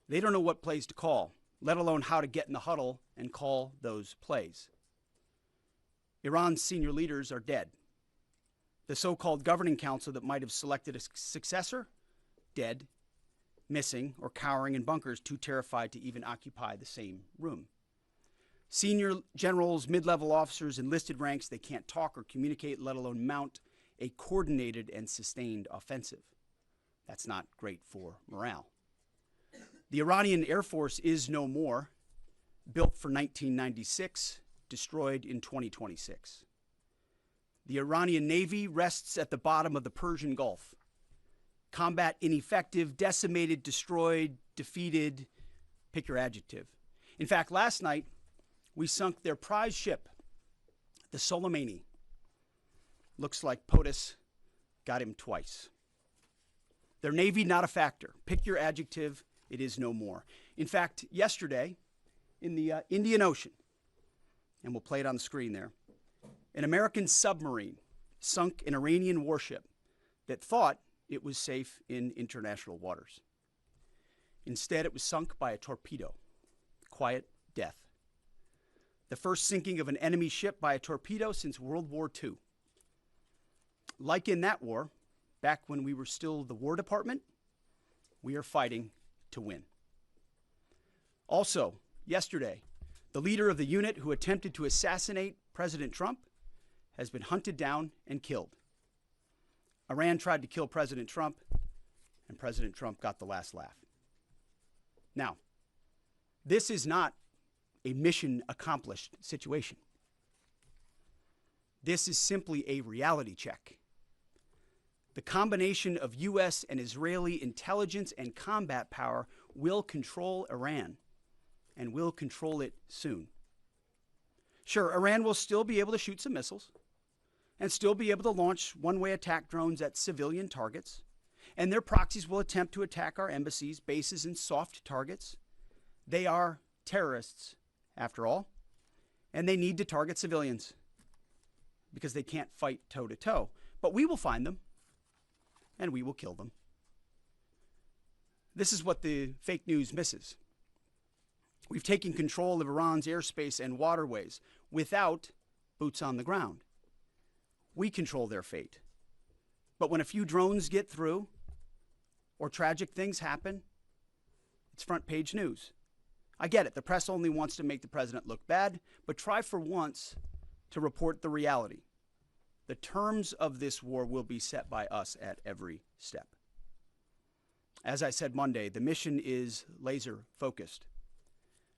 They don't know what plays to call, let alone how to get in the huddle and call those plays. Iran's senior leaders are dead. The so-called governing council that might have selected a successor, dead, missing, or cowering in bunkers, too terrified to even occupy the same room. Senior generals, mid-level officers, enlisted ranks, they can't talk or communicate, let alone mount a coordinated and sustained offensive. That's not great for morale. The Iranian Air Force is no more, built for 1996, destroyed in 2026. The Iranian Navy rests at the bottom of the Persian Gulf. Combat ineffective, decimated, destroyed, defeated, pick your adjective. In fact, last night, we sunk their prize ship, the Soleimani. Looks like POTUS got him twice. Their Navy, not a factor. Pick your adjective, it is no more. In fact, yesterday, in the Indian Ocean, and we'll play it on the screen there, an American submarine sunk an Iranian warship that thought it was safe in international waters. Instead, it was sunk by a torpedo. Quiet death. The first sinking of an enemy ship by a torpedo since World War II. Like in that war, back when we were still the War Department, we are fighting to win. Also, yesterday, the leader of the unit who attempted to assassinate President Trump has been hunted down and killed. Iran tried to kill President Trump, and President Trump got the last laugh. Now, this is not a mission accomplished situation. This is simply a reality check. The combination of U.S. and Israeli intelligence and combat power will control Iran, and will control it soon. Sure, Iran will still be able to shoot some missiles and still be able to launch one-way attack drones at civilian targets, and their proxies will attempt to attack our embassies, bases, and soft targets. They are terrorists, after all, and they need to target civilians because they can't fight toe-to-toe. But we will find them, and we will kill them. This is what the fake news misses. We've taken control of Iran's airspace and waterways without boots on the ground. We control their fate. But when a few drones get through or tragic things happen, it's front page news. I get it. The press only wants to make the president look bad, but try for once to report the reality. The terms of this war will be set by us at every step. As I said Monday, the mission is laser focused.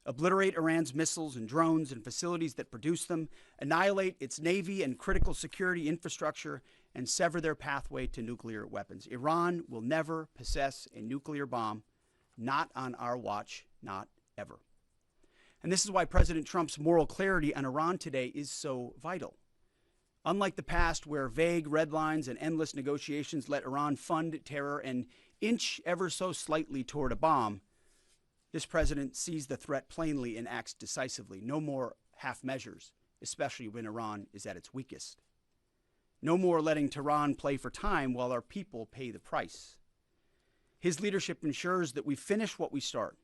Obliterate Iran's missiles and drones and facilities that produce them, annihilate its navy and critical security infrastructure, and sever their pathway to nuclear weapons. Iran will never possess a nuclear bomb, not on our watch, not ever. And this is why President Trump's moral clarity on Iran today is so vital. Unlike the past, where vague red lines and endless negotiations let Iran fund terror and inch ever so slightly toward a bomb, this president sees the threat plainly and acts decisively. No more half measures, especially when Iran is at its weakest. No more letting Tehran play for time while our people pay the price. His leadership ensures that we finish what we start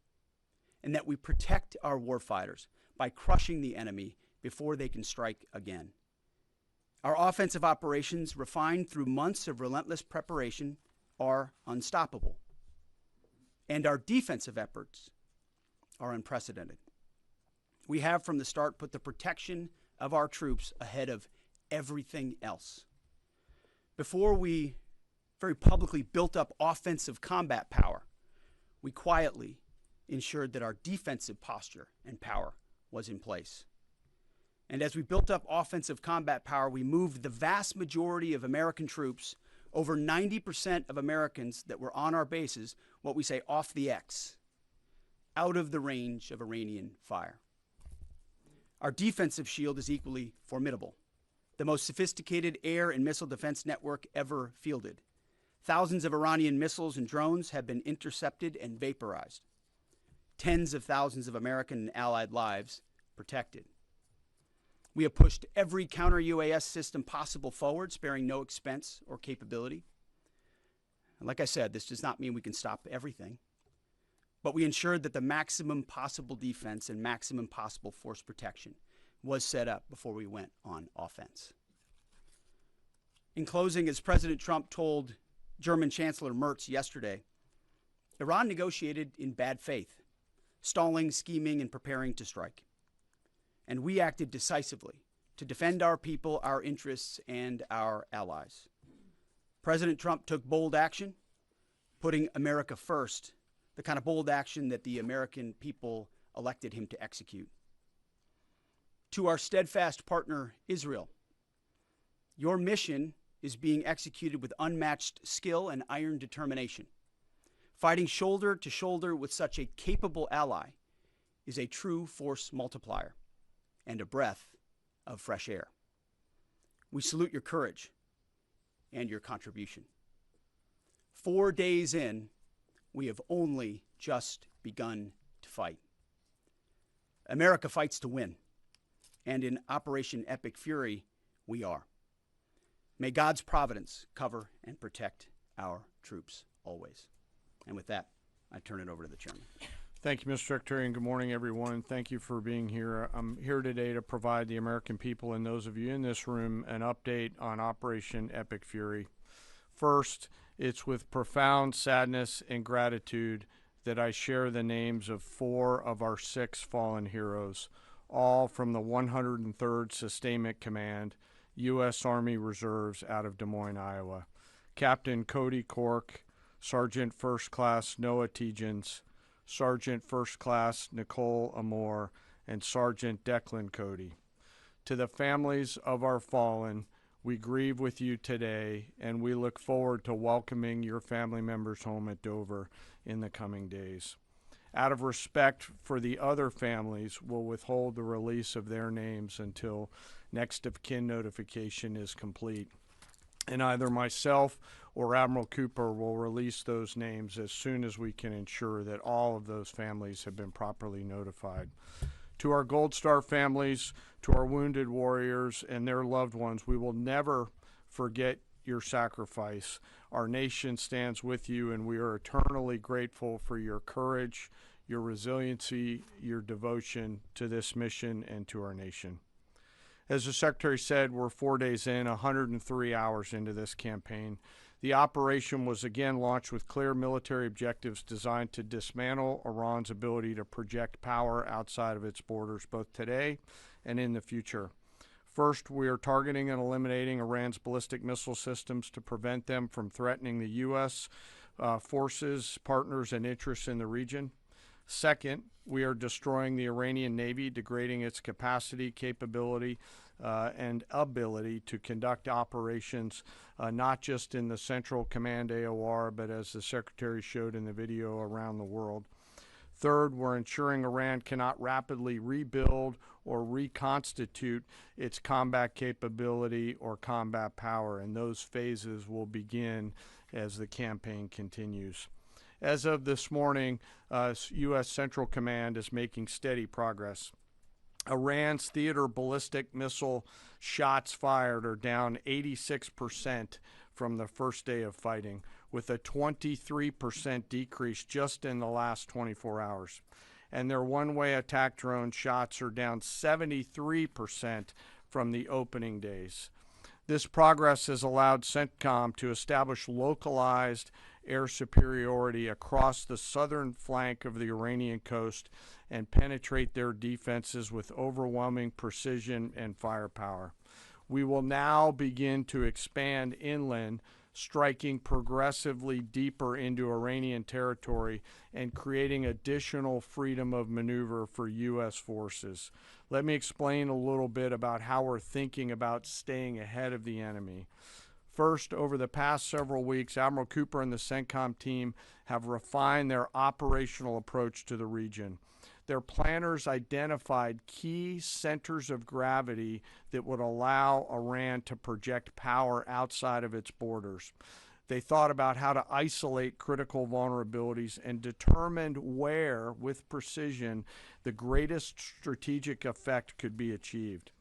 and that we protect our warfighters by crushing the enemy before they can strike again. Our offensive operations, refined through months of relentless preparation, are unstoppable. And our defensive efforts are unprecedented. We have from the start put the protection of our troops ahead of everything else. Before we very publicly built up offensive combat power, we quietly ensured that our defensive posture and power was in place. And as we built up offensive combat power, we moved the vast majority of American troops, over 90% of Americans that were on our bases, what we say off the X, out of the range of Iranian fire. Our defensive shield is equally formidable, the most sophisticated air and missile defense network ever fielded. Thousands of Iranian missiles and drones have been intercepted and vaporized. Tens of thousands of American and allied lives protected. We have pushed every counter-UAS system possible forward, sparing no expense or capability. And like I said, this does not mean we can stop everything. but we ensured that the maximum possible defense and maximum possible force protection was set up before we went on offense. In closing, as President Trump told German Chancellor Merz yesterday, Iran negotiated in bad faith, stalling, scheming, and preparing to strike. And we acted decisively to defend our people, our interests, and our allies. President Trump took bold action, putting America first, the kind of bold action that the American people elected him to execute. To our steadfast partner, Israel, your mission is being executed with unmatched skill and iron determination. Fighting shoulder to shoulder with such a capable ally is a true force multiplier and a breath of fresh air. We salute your courage and your contribution. 4 days in, we have only just begun to fight. America fights to win, and in Operation Epic Fury, we are. May God's providence cover and protect our troops always. And with that, I turn it over to the chairman. Thank you, Mr. Secretary, and good morning, everyone. Thank you for being here. I'm here today to provide the American people and those of you in this room an update on Operation Epic Fury. First, it's with profound sadness and gratitude that I share the names of 4 of our 6 fallen heroes, all from the 103rd Sustainment Command, U.S. Army Reserves out of Des Moines, Iowa. Captain Cody Cork, Sergeant First Class Noah Tegens, Sergeant First Class Nicole Amore, and Sergeant Declan Cody. To the families of our fallen, we grieve with you today, and we look forward to welcoming your family members home at Dover in the coming days. Out of respect for the other families, we'll withhold the release of their names until next of kin notification is complete. And either myself or Admiral Cooper will release those names as soon as we can ensure that all of those families have been properly notified. To our Gold Star families, to our wounded warriors and their loved ones, we will never forget your sacrifice. Our nation stands with you, and we are eternally grateful for your courage, your resiliency, your devotion to this mission and to our nation. As the Secretary said, we're 4 days in, 103 hours into this campaign. The operation was again launched with clear military objectives designed to dismantle Iran's ability to project power outside of its borders, both today and in the future. First, we are targeting and eliminating Iran's ballistic missile systems to prevent them from threatening the U.S. Forces, partners, and interests in the region. Second, we are destroying the Iranian Navy, degrading its capacity, capability, and ability to conduct operations, not just in the Central Command AOR, but as the Secretary showed in the video, around the world. Third, we're ensuring Iran cannot rapidly rebuild or reconstitute its combat capability or combat power, and those phases will begin as the campaign continues. As of this morning, U.S. Central Command is making steady progress. Iran's theater ballistic missile shots fired are down 86% from the first day of fighting, with a 23% decrease just in the last 24 hours. And their one-way attack drone shots are down 73% from the opening days. This progress has allowed CENTCOM to establish localized air superiority across the southern flank of the Iranian coast and penetrate their defenses with overwhelming precision and firepower. We will now begin to expand inland, striking progressively deeper into Iranian territory and creating additional freedom of maneuver for U.S. forces. Let me explain a little bit about how we're thinking about staying ahead of the enemy. First, over the past several weeks, Admiral Cooper and the CENTCOM team have refined their operational approach to the region. Their planners identified key centers of gravity that would allow Iran to project power outside of its borders. They thought about how to isolate critical vulnerabilities and determined where, with precision, the greatest strategic effect could be achieved.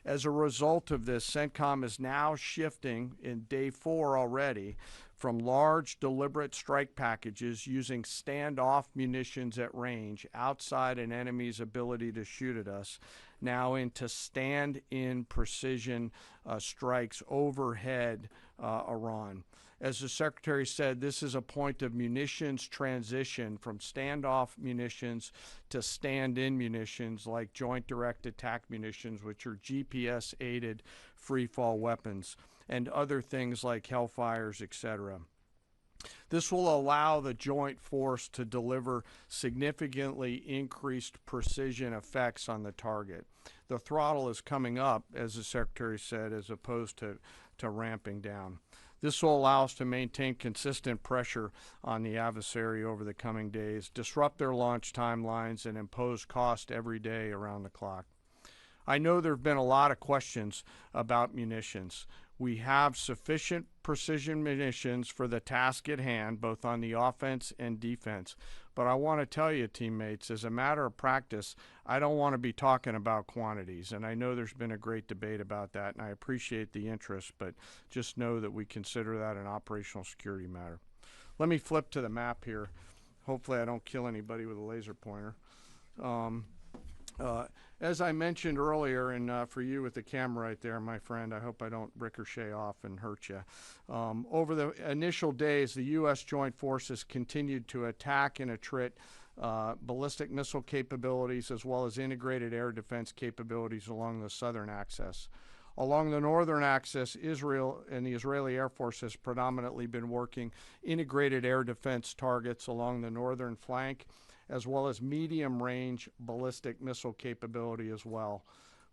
As a result of this, CENTCOM is now shifting, in day 4 already, from large deliberate strike packages using standoff munitions at range outside an enemy's ability to shoot at us, now into stand-in precision strikes overhead Iran. As the Secretary said, this is a point of munitions transition from standoff munitions to stand-in munitions like joint direct attack munitions, which are GPS-aided free-fall weapons, and other things like Hellfires, etc. This will allow the joint force to deliver significantly increased precision effects on the target. The throttle is coming up, as the Secretary said, as opposed to ramping down. This will allow us to maintain consistent pressure on the adversary over the coming days, disrupt their launch timelines, and impose cost every day around the clock. I know there have been a lot of questions about munitions. We have sufficient precision munitions for the task at hand, both on the offense and defense. But I want to tell you, teammates, as a matter of practice, I don't want to be talking about quantities. And I know there's been a great debate about that, and I appreciate the interest, but just know that we consider that an operational security matter. Let me flip to the map here. Hopefully I don't kill anybody with a laser pointer. As I mentioned earlier, and for you with the camera right there, my friend, I hope I don't ricochet off and hurt you. Over the initial days, the U.S. Joint Forces continued to attack and attrit ballistic missile capabilities as well as integrated air defense capabilities along the southern axis. Along the northern axis, Israel and the Israeli Air Force has predominantly been working integrated air defense targets along the northern flank, as well as medium-range ballistic missile capability as well.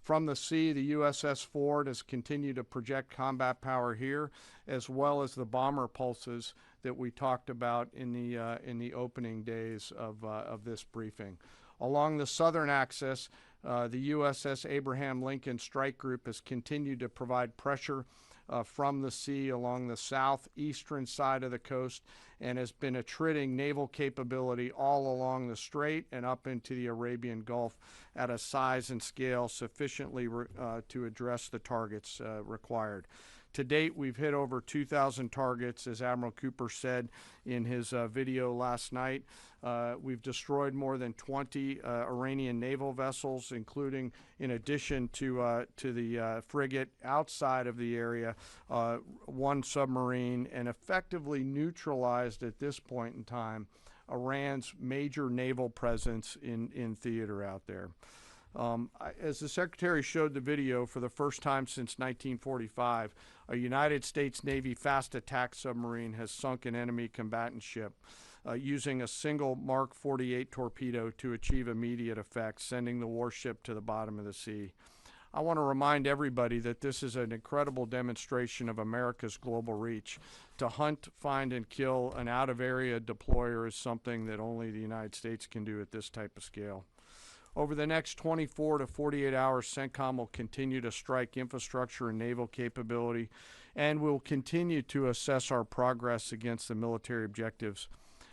From the sea, the USS Ford has continued to project combat power here, as well as the bomber pulses that we talked about in the opening days of this briefing. Along the southern axis, the USS Abraham Lincoln Strike Group has continued to provide pressure from the sea along the southeastern side of the coast and has been attriting naval capability all along the strait and up into the Arabian Gulf at a size and scale sufficiently to address the targets required. To date, we've hit over 2,000 targets, as Admiral Cooper said in his video last night. We've destroyed more than 20 Iranian naval vessels, including, in addition to the frigate outside of the area, one submarine, and effectively neutralized at this point in time Iran's major naval presence in theater out there. As the Secretary showed the video, for the first time since 1945, a United States Navy fast attack submarine has sunk an enemy combatant ship using a single Mark 48 torpedo to achieve immediate effect, sending the warship to the bottom of the sea. I want to remind everybody that this is an incredible demonstration of America's global reach. To hunt, find, and kill an out-of-area deployer is something that only the United States can do at this type of scale. Over the next 24 to 48 hours, CENTCOM will continue to strike infrastructure and naval capability, and will continue to assess our progress against the military objectives.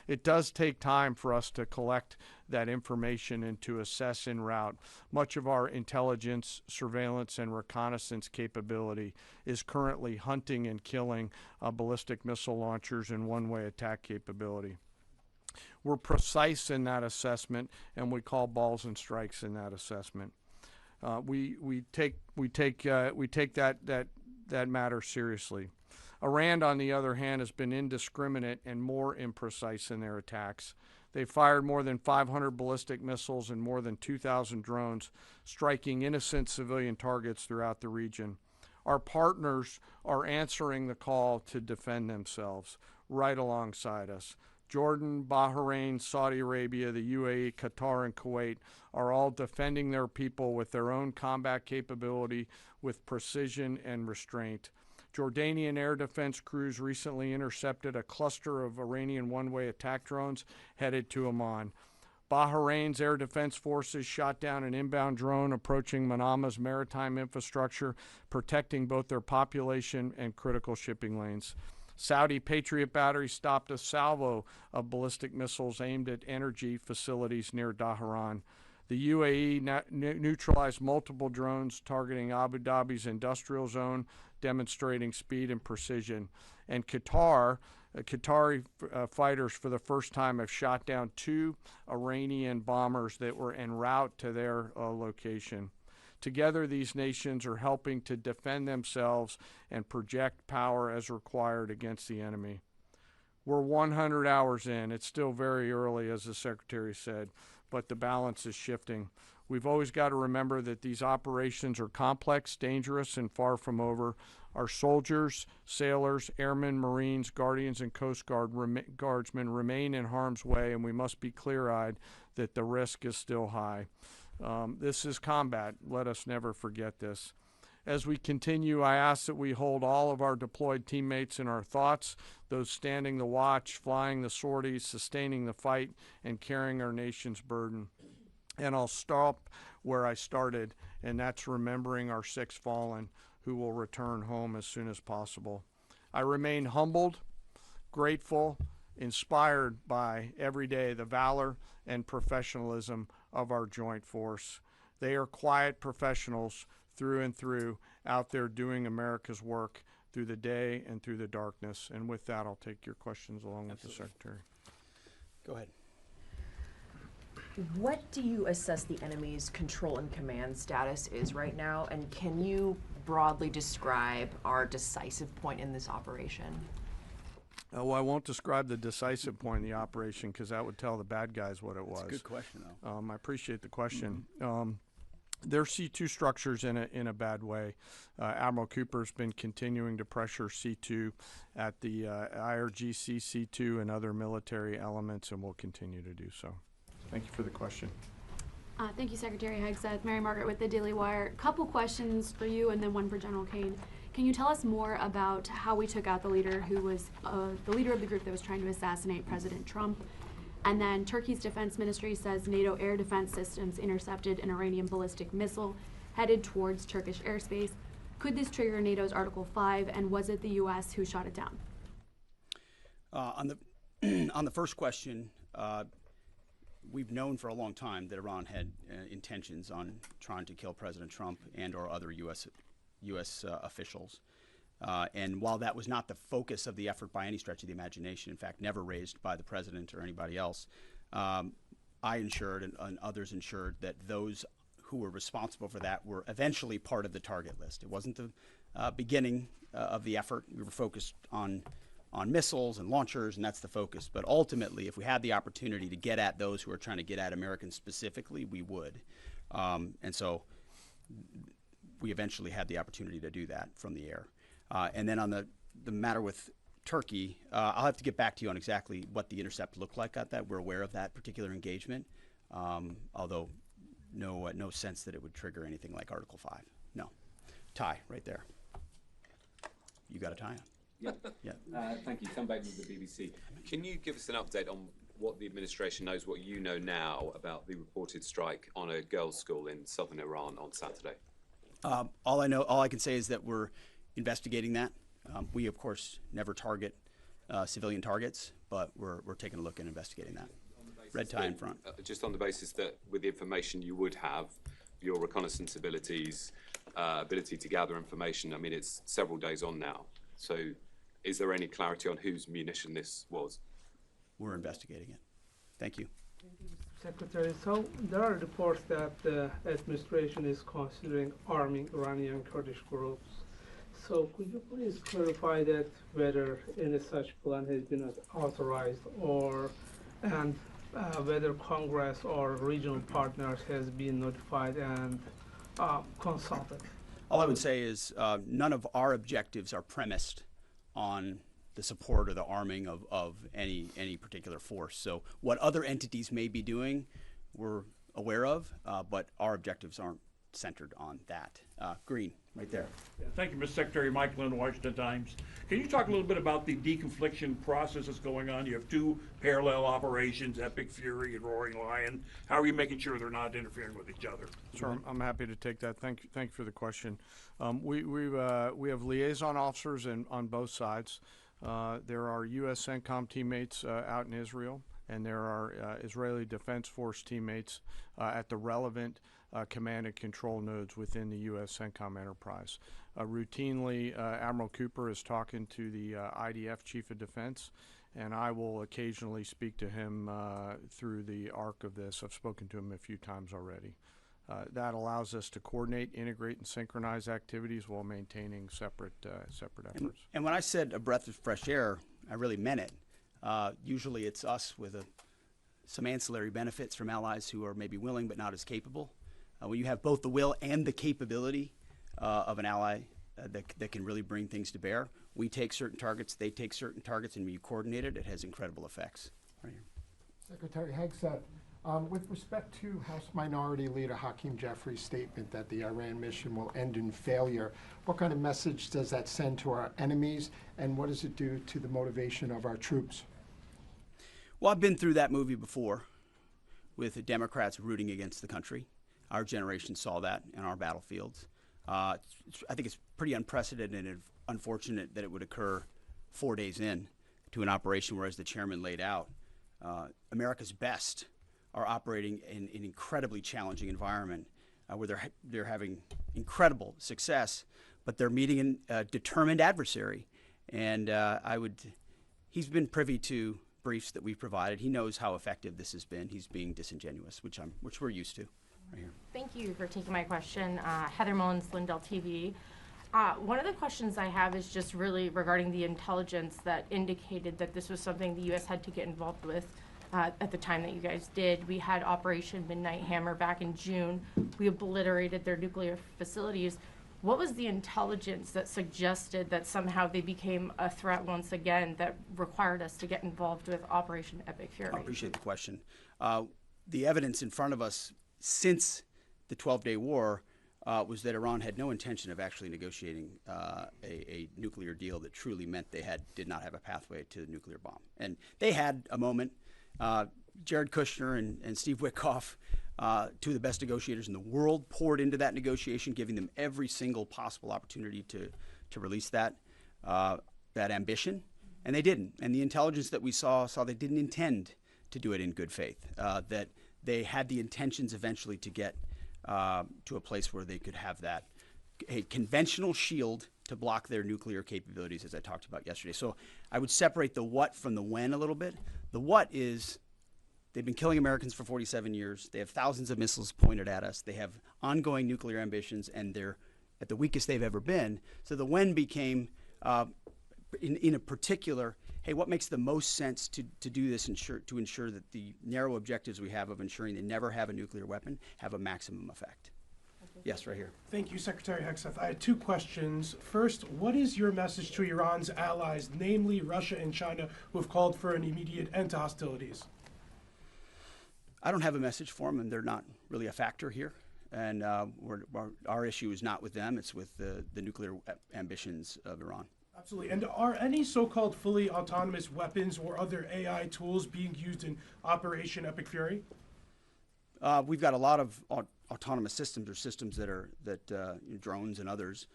It does take time for us to collect that information and to assess en route. Much of our intelligence, surveillance, and reconnaissance capability is currently hunting and killing ballistic missile launchers and one-way attack capability. We're precise in that assessment, and we call balls and strikes in that assessment. We take that matter seriously. Iran, on the other hand, has been indiscriminate and more imprecise in their attacks. They fired more than 500 ballistic missiles and more than 2,000 drones, striking innocent civilian targets throughout the region. Our partners are answering the call to defend themselves right alongside us. Jordan, Bahrain, Saudi Arabia, the UAE, Qatar, and Kuwait are all defending their people with their own combat capability, with precision and restraint. Jordanian air defense crews recently intercepted a cluster of Iranian one-way attack drones headed to Amman. Bahrain's air defense forces shot down an inbound drone approaching Manama's maritime infrastructure, protecting both their population and critical shipping lanes. Saudi Patriot batteries stopped a salvo of ballistic missiles aimed at energy facilities near Dhahran. The UAE neutralized multiple drones targeting Abu Dhabi's industrial zone, demonstrating speed and precision. And Qatar Qatari fighters for the first time have shot down 2 Iranian bombers that were en route to their location. Together, these nations are helping to defend themselves and project power as required against the enemy. We're 100 hours in. It's still very early, as the Secretary said, but the balance is shifting. We've always got to remember that these operations are complex, dangerous, and far from over. Our soldiers, sailors, airmen, Marines, Guardians, and Coast Guardsmen remain in harm's way, and we must be clear-eyed that the risk is still high. This is combat. Let us never forget this. As we continue, I ask that we hold all of our deployed teammates in our thoughts, those standing the watch, flying the sorties, sustaining the fight, and carrying our nation's burden. And I'll stop where I started, and that's remembering our 6 fallen who will return home as soon as possible. I remain humbled, grateful, inspired by every day the valor and professionalism of our joint force. They are quiet professionals through and through, out there doing America's work through the day and through the darkness. And with that, I'll take your questions along with the Secretary. Go ahead. What do you assess the enemy's control and command status is right now? And can you broadly describe our decisive point in this operation? Well, I won't describe the decisive point in the operation because that would tell the bad guys what it was. That's a good question, though. I appreciate the question. There's C2 structures in a bad way. Admiral Cooper's been continuing to pressure C2 at the IRGC C2 and other military elements, and will continue to do so. Thank you for the question. Thank you, Secretary Hegseth. Mary Margaret with the Daily Wire. Couple questions for you and then one for General Caine. Can you tell us more about how we took out the leader who was the leader of the group that was trying to assassinate President Trump? And then Turkey's defense ministry says NATO air defense systems intercepted an Iranian ballistic missile headed towards Turkish airspace. Could this trigger NATO's Article 5, and was it the U.S. who shot it down? On the first question, we've known for a long time that Iran had intentions on trying to kill President Trump and or other U.S. Officials. And while that was not the focus of the effort by any stretch of the imagination, in fact, never raised by the president or anybody else, I ensured and others ensured that those who were responsible for that were eventually part of the target list. It wasn't the beginning of the effort. We were focused on missiles and launchers, and that's the focus. But ultimately, if we had the opportunity to get at those who are trying to get at Americans specifically, we would. And so we eventually had the opportunity to do that from the air. And then on the matter with Turkey, I'll have to get back to you on exactly what the intercept looked like at that. We're aware of that particular engagement, although no sense that it would trigger anything like Article 5. No. Tie, right there. You got a tie on. Yeah. Thank you. Tom Bateman with the BBC. Can you give us an update on what the administration knows, what you know now about the reported strike on a girls' school in southern Iran on Saturday? All I can say is that we're investigating that. We, of course, never target civilian targets, but we're taking a look and investigating that. Red tie in front. Just on the basis that with the information you would have, your reconnaissance abilities, ability to gather information, I mean, it's several days on now. So is there any clarity on whose munition this was? We're investigating it. Thank you. Secretary, so there are reports that the administration is considering arming Iranian Kurdish groups. So could you please clarify that whether any such plan has been authorized and whether Congress or regional partners has been notified and consulted? All I would say is none of our objectives are premised on the support or the arming of any particular force. So what other entities may be doing, we're aware of, but our objectives aren't centered on that. Green, right there. Yeah, thank you, Mr. Secretary. Mike Lynn, Washington Times. Can you talk a little bit about the deconfliction process that's going on? You have two parallel operations, Epic Fury and Roaring Lion. How are you making sure they're not interfering with each other? Sure, I'm happy to take that. Thank you for the question. We have liaison officers on both sides. There are U.S. CENTCOM teammates out in Israel, and there are Israeli Defense Force teammates at the relevant command and control nodes within the U.S. CENTCOM enterprise. Routinely, Admiral Cooper is talking to the IDF Chief of Defense, and I will occasionally speak to him through the arc of this. I've spoken to him a few times already. That allows us to coordinate, integrate, and synchronize activities while maintaining separate efforts. And when I said a breath of fresh air, I really meant it. Usually it's us with some ancillary benefits from allies who are maybe willing but not as capable. When you have both the will and the capability of an ally that can really bring things to bear, we take certain targets, they take certain targets, and when you coordinate it, it has incredible effects. Right here. Secretary Hegseth, with respect to House Minority Leader Hakeem Jeffrey's statement that the Iran mission will end in failure, what kind of message does that send to our enemies, and what does it do to the motivation of our troops? Well, I've been through that movie before with the Democrats rooting against the country. Our generation saw that in our battlefields. I think it's pretty unprecedented and unfortunate that it would occur 4 days in to an operation where, as the chairman laid out, America's best are operating in an incredibly challenging environment where they're having incredible success, but they're meeting a determined adversary. And he's been privy to briefs that we've provided. He knows how effective this has been. He's being disingenuous, which we're used to. Right here. Thank you for taking my question. Heather Mullins, Lindell TV. One of the questions I have is just really regarding the intelligence that indicated that this was something the U.S. had to get involved with at the time that you guys did. We had Operation Midnight Hammer back in June. We obliterated their nuclear facilities. What was the intelligence that suggested that somehow they became a threat once again that required us to get involved with Operation Epic Fury? I appreciate the question. The evidence in front of us since the 12-day war was that Iran had no intention of actually negotiating a nuclear deal that truly meant they did not have a pathway to the nuclear bomb. And they had a moment. Jared Kushner and Steve Witkoff, two of the best negotiators in the world, poured into that negotiation, giving them every single possible opportunity to release that ambition, and they didn't. And the intelligence that we saw they didn't intend to do it in good faith, that they had the intentions eventually to get to a place where they could have a conventional shield to block their nuclear capabilities, as I talked about yesterday. So I would separate the what from the when a little bit. The what is they've been killing Americans for 47 years. They have thousands of missiles pointed at us. They have ongoing nuclear ambitions, and they're at the weakest they've ever been. So the when became, in a particular, hey, what makes the most sense to do this to ensure that the narrow objectives we have of ensuring they never have a nuclear weapon have a maximum effect? Yes, right here. Thank you, Secretary Hegseth. I had two questions. First, what is your message to Iran's allies, namely Russia and China, who have called for an immediate end to hostilities? I don't have a message for them, and they're not really a factor here. And our issue is not with them, it's with the nuclear ambitions of Iran. Absolutely. And are any so-called fully autonomous weapons or other AI tools being used in Operation Epic Fury? We've got a lot of autonomous systems, or systems that drones and others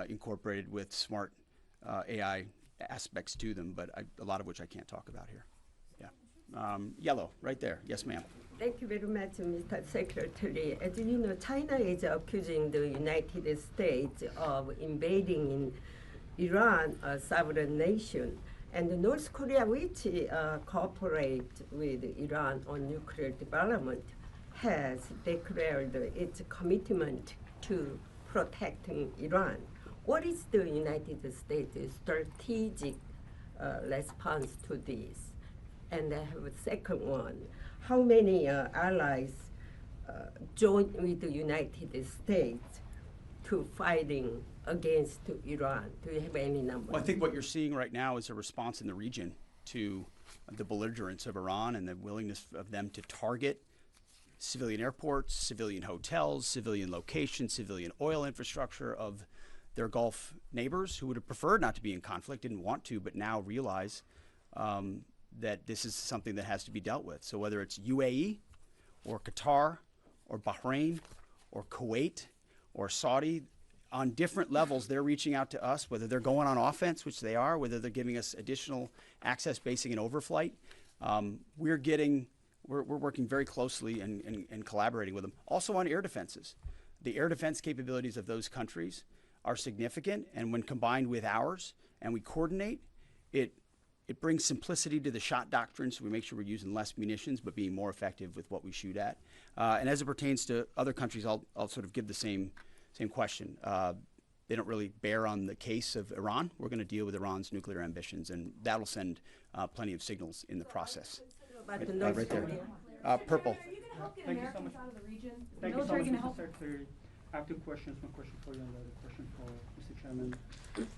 incorporated with smart AI aspects to them, but a lot of which I can't talk about here. Yeah. Yellow, right there. Yes, ma'am. Thank you very much, Mr. Secretary. As you know, China is accusing the United States of invading in Iran, a sovereign nation, and North Korea, which cooperates with Iran on nuclear development, has declared its commitment to protecting Iran. What is the United States' strategic response to this? And I have a second one. How many allies joined with the United States to fighting against Iran? Do you have any numbers? Well, I think what you're seeing right now is a response in the region to the belligerence of Iran and the willingness of them to target civilian airports, civilian hotels, civilian locations, civilian oil infrastructure of their Gulf neighbors who would have preferred not to be in conflict, didn't want to, but now realize that this is something that has to be dealt with. So whether it's UAE or Qatar or Bahrain or Kuwait or Saudi, on different levels, they're reaching out to us, whether they're going on offense, which they are, whether they're giving us additional access, basing, and overflight. We're working very closely and collaborating with them. Also on air defenses. The air defense capabilities of those countries are significant, and when combined with ours and we coordinate, it brings simplicity to the shot doctrine, so we make sure we're using less munitions but being more effective with what we shoot at. And as it pertains to other countries, I'll sort of give the same question. They don't really bear on the case of Iran. We're going to deal with Iran's nuclear ambitions, and that'll send plenty of signals in the process. Right there. Purple. Thank you so much. Thank you so much, Mr. Secretary. I have two questions. One question for you and the other question for Mr. Chairman.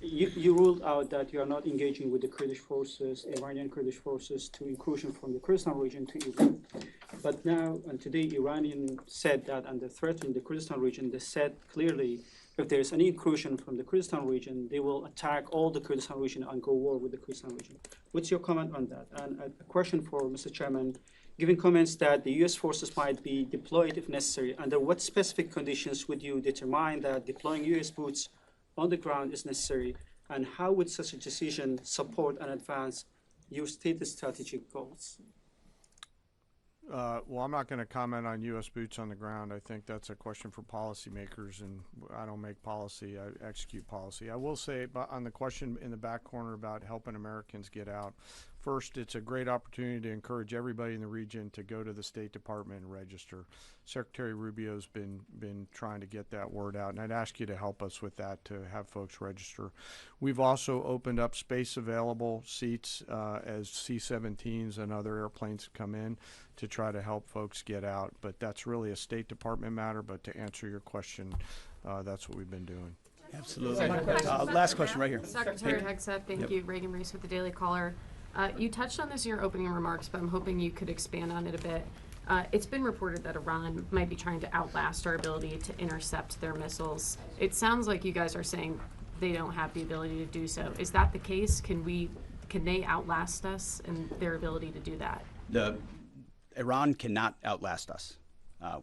You ruled out that you are not engaging with the Kurdish forces, Iranian Kurdish forces, to incursion from the Kurdistan region to Iran. But now and today, Iranian said that under threatening the Kurdistan region, they said clearly if there is any incursion from the Kurdistan region, they will attack all the Kurdistan region and go war with the Kurdistan region. What's your comment on that? And a question for Mr. Chairman. Given comments that the U.S. forces might be deployed if necessary, under what specific conditions would you determine that deploying U.S. boots on the ground is necessary, and how would such a decision support and advance your stated strategic goals? Well, I'm not going to comment on U.S. boots on the ground. I think that's a question for policymakers, and I don't make policy, I execute policy. I will say on the question in the back corner about helping Americans get out, first, it's a great opportunity to encourage everybody in the region to go to the State Department and register. Secretary Rubio's been trying to get that word out, and I'd ask you to help us with that, to have folks register. We've also opened up space available seats as C-17s and other airplanes come in to try to help folks get out. But that's really a State Department matter. But to answer your question, that's what we've been doing. Absolutely. Last question right here. Secretary Hegseth, thank you. Reagan Reese with the Daily Caller. You touched on this in your opening remarks, but I'm hoping you could expand on it a bit. It's been reported that Iran might be trying to outlast our ability to intercept their missiles. It sounds like you guys are saying they don't have the ability to do so. Is that the case? Can they outlast us in their ability to do that? Iran cannot outlast us.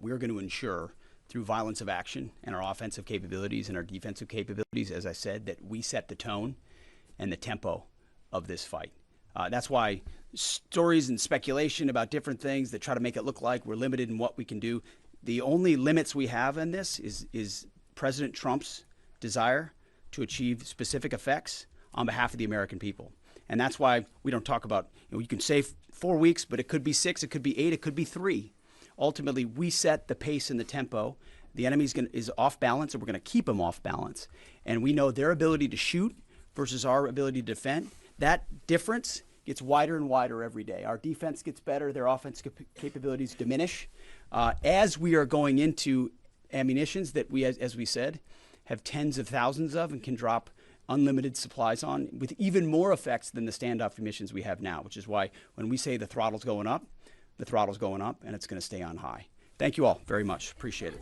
We're going to ensure through violence of action and our offensive capabilities and our defensive capabilities, as I said, that we set the tone and the tempo of this fight. That's why stories and speculation about different things that try to make it look like we're limited in what we can do. The only limits we have in this is President Trump's desire to achieve specific effects on behalf of the American people. And that's why we don't talk about, you can say 4 weeks, but it could be 6, it could be 8, it could be 3. Ultimately, we set the pace and the tempo. The enemy is off balance, and we're going to keep them off balance. And we know their ability to shoot versus our ability to defend. That difference gets wider and wider every day. Our defense gets better, their offense capabilities diminish. As we are going into ammunitions that we, as we said, have tens of thousands of and can drop unlimited supplies on with even more effects than the standoff munitions we have now, which is why when we say the throttle's going up, the throttle's going up, and it's going to stay on high. Thank you all very much. Appreciate it.